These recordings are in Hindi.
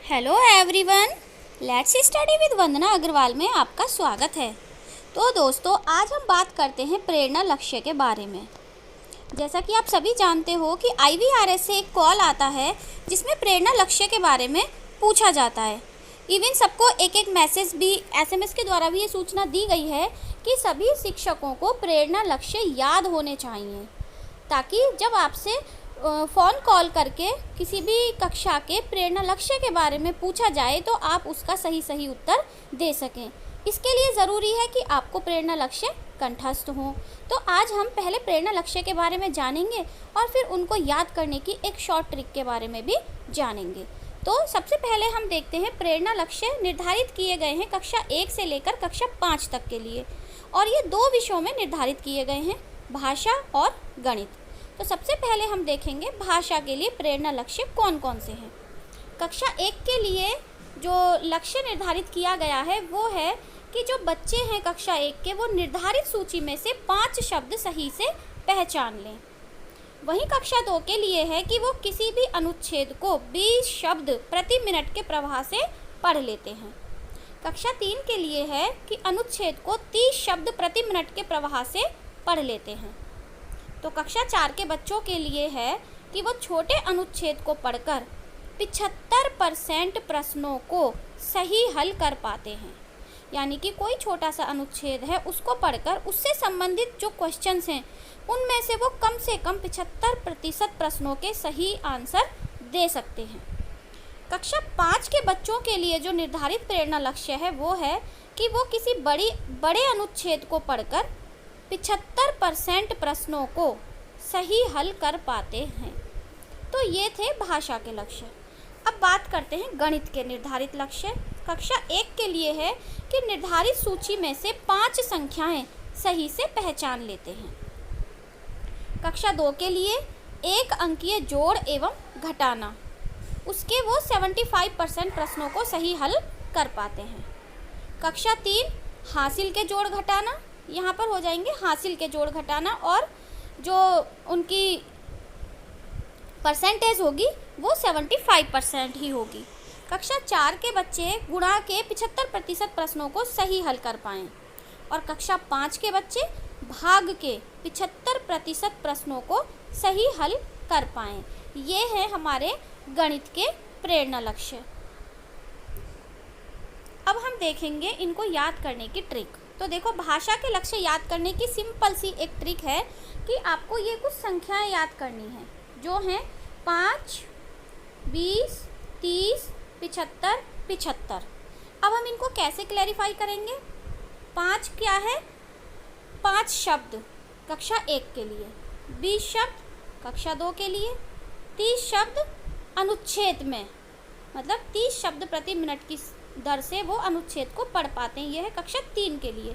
Hello everyone, let's study with Vandana Agarwal में आपका स्वागत है। तो दोस्तों, आज हम बात करते हैं प्रेरणा लक्ष्य के बारे में। जैसा कि आप सभी जानते हो कि IVRS से एक कॉल आता है जिसमें प्रेरणा लक्ष्य के बारे में पूछा जाता है। इवन सबको एक एक मैसेज भी SMS के द्वारा भी ये सूचना दी गई है कि सभी शिक्षकों को प्रेरणा लक्ष्य याद होने चाहिए, ताकि जब आपसे फ़ोन कॉल करके किसी भी कक्षा के प्रेरणा लक्ष्य के बारे में पूछा जाए तो आप उसका सही उत्तर दे सकें। इसके लिए ज़रूरी है कि आपको प्रेरणा लक्ष्य कंठस्थ हो। तो आज हम पहले प्रेरणा लक्ष्य के बारे में जानेंगे और फिर उनको याद करने की एक शॉर्ट ट्रिक के बारे में भी जानेंगे। तो सबसे पहले हम देखते हैं प्रेरणा लक्ष्य निर्धारित किए गए हैं कक्षा 1 से लेकर कक्षा 5 तक के लिए, और ये 2 विषयों में निर्धारित किए गए हैं, भाषा और गणित। तो सबसे पहले हम देखेंगे भाषा के लिए प्रेरणा लक्ष्य कौन कौन से हैं। कक्षा 1 के लिए जो लक्ष्य निर्धारित किया गया है वो है कि जो बच्चे हैं कक्षा 1 के, वो निर्धारित सूची में से 5 शब्द सही से पहचान लें। वहीं कक्षा 2 के लिए है कि वो किसी भी अनुच्छेद को 20 शब्द प्रति मिनट के प्रवाह से पढ़ लेते हैं। कक्षा 3 के लिए है कि अनुच्छेद को 30 शब्द प्रति मिनट के प्रवाह से पढ़ लेते हैं। तो कक्षा 4 के बच्चों के लिए है कि वो छोटे अनुच्छेद को पढ़कर 75% प्रश्नों को सही हल कर पाते हैं। यानी कि कोई छोटा सा अनुच्छेद है, उसको पढ़कर उससे संबंधित जो क्वेश्चंस हैं उनमें से वो कम से कम 75% प्रश्नों के सही आंसर दे सकते हैं। कक्षा 5 के बच्चों के लिए जो निर्धारित प्रेरणा लक्ष्य है वो है कि वो किसी बड़े अनुच्छेद को पढ़कर 75% प्रश्नों को सही हल कर पाते हैं। तो ये थे भाषा के लक्ष्य। अब बात करते हैं गणित के निर्धारित लक्ष्य। कक्षा 1 के लिए है कि निर्धारित सूची में से 5 संख्याएं सही से पहचान लेते हैं। कक्षा 2 के लिए 1 अंकीय जोड़ एवं घटाना, उसके वो 75% प्रश्नों को सही हल कर पाते हैं। कक्षा 3 हासिल के जोड़ घटाना, यहाँ पर हो जाएंगे हासिल के जोड़ घटाना, और जो उनकी परसेंटेज होगी वो 75% ही होगी। कक्षा 4 के बच्चे गुणा के 75% प्रश्नों को सही हल कर पाएँ, और कक्षा 5 के बच्चे भाग के 75% प्रश्नों को सही हल कर पाएँ। ये है हमारे गणित के प्रेरणा लक्ष्य। अब हम देखेंगे इनको याद करने की ट्रिक। तो देखो, भाषा के लक्ष्य याद करने की सिंपल सी एक ट्रिक है कि आपको ये कुछ संख्याएं याद करनी हैं, जो हैं 5, 20, 30, 75, 75। अब हम इनको कैसे क्लैरिफाई करेंगे। 5 क्या है? 5 शब्द कक्षा 1 के लिए, 20 शब्द कक्षा 2 के लिए, 30 शब्द अनुच्छेद में, मतलब 30 शब्द प्रति मिनट की दर से वो अनुच्छेद को पढ़ पाते हैं। यह है कक्षा 3 के लिए।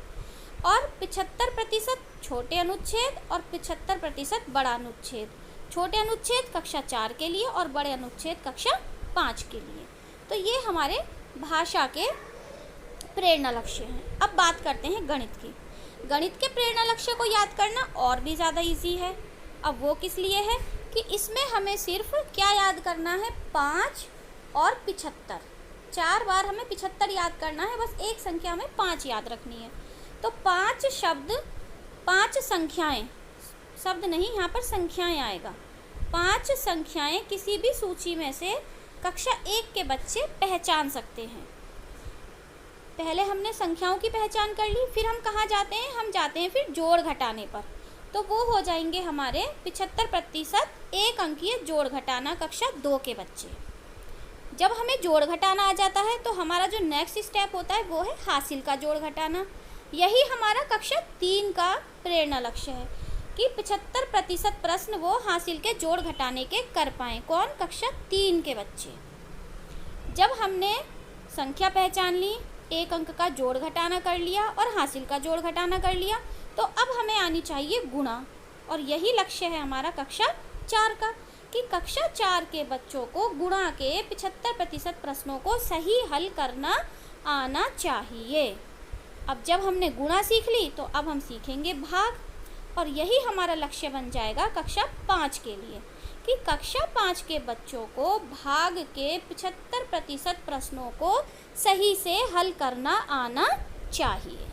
और 75% छोटे अनुच्छेद और 75% बड़ा अनुच्छेद। छोटे अनुच्छेद कक्षा 4 के लिए और बड़े अनुच्छेद कक्षा 5 के लिए। तो ये हमारे भाषा के प्रेरणा लक्ष्य हैं। अब बात करते हैं गणित की। गणित के प्रेरणा लक्ष्य को याद करना और भी ज़्यादा ईजी है। अब वो किस लिए है कि इसमें हमें सिर्फ क्या याद करना है, 5 और 75। 4 बार हमें 75 याद करना है, बस एक संख्या में 5 याद रखनी है। तो 5 शब्द, 5 संख्याएं, शब्द नहीं यहाँ पर संख्याएं आएगा, 5 संख्याएं किसी भी सूची में से कक्षा 1 के बच्चे पहचान सकते हैं। पहले हमने संख्याओं की पहचान कर ली, फिर हम कहाँ जाते हैं, हम जाते हैं फिर जोड़ घटाने पर। तो वो हो जाएंगे हमारे 75% 1 अंकीय जोड़ घटाना कक्षा 2 के बच्चे। जब हमें जोड़ घटाना आ जाता है तो हमारा जो नेक्स्ट स्टेप होता है वो है हासिल का जोड़ घटाना। यही हमारा कक्षा 3 का प्रेरणा लक्ष्य है कि 75% प्रश्न वो हासिल के जोड़ घटाने के कर पाएँ। कौन? कक्षा 3 के बच्चे। जब हमने संख्या पहचान ली, 1 अंक का जोड़ घटाना कर लिया और हासिल का जोड़ घटाना कर लिया, तो अब हमें आनी चाहिए गुणा, और यही लक्ष्य है हमारा कक्षा 4 का कि कक्षा 4 के बच्चों को गुणा के 75% प्रश्नों को सही हल करना आना चाहिए। अब जब हमने गुणा सीख ली तो अब हम सीखेंगे भाग, और यही हमारा लक्ष्य बन जाएगा कक्षा 5 के लिए कि कक्षा 5 के बच्चों को भाग के 75% प्रश्नों को सही से हल करना आना चाहिए।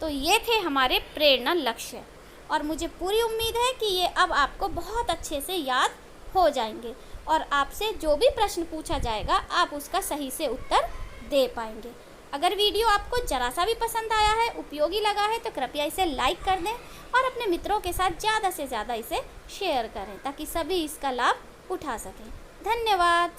तो ये थे हमारे प्रेरणा लक्ष्य और मुझे पूरी उम्मीद है कि ये अब आपको बहुत अच्छे से याद हो जाएंगे और आपसे जो भी प्रश्न पूछा जाएगा आप उसका सही से उत्तर दे पाएंगे। अगर वीडियो आपको ज़रा सा भी पसंद आया है, उपयोगी लगा है, तो कृपया इसे लाइक कर दें और अपने मित्रों के साथ ज़्यादा से ज़्यादा इसे शेयर करें ताकि सभी इसका लाभ उठा सकें। धन्यवाद।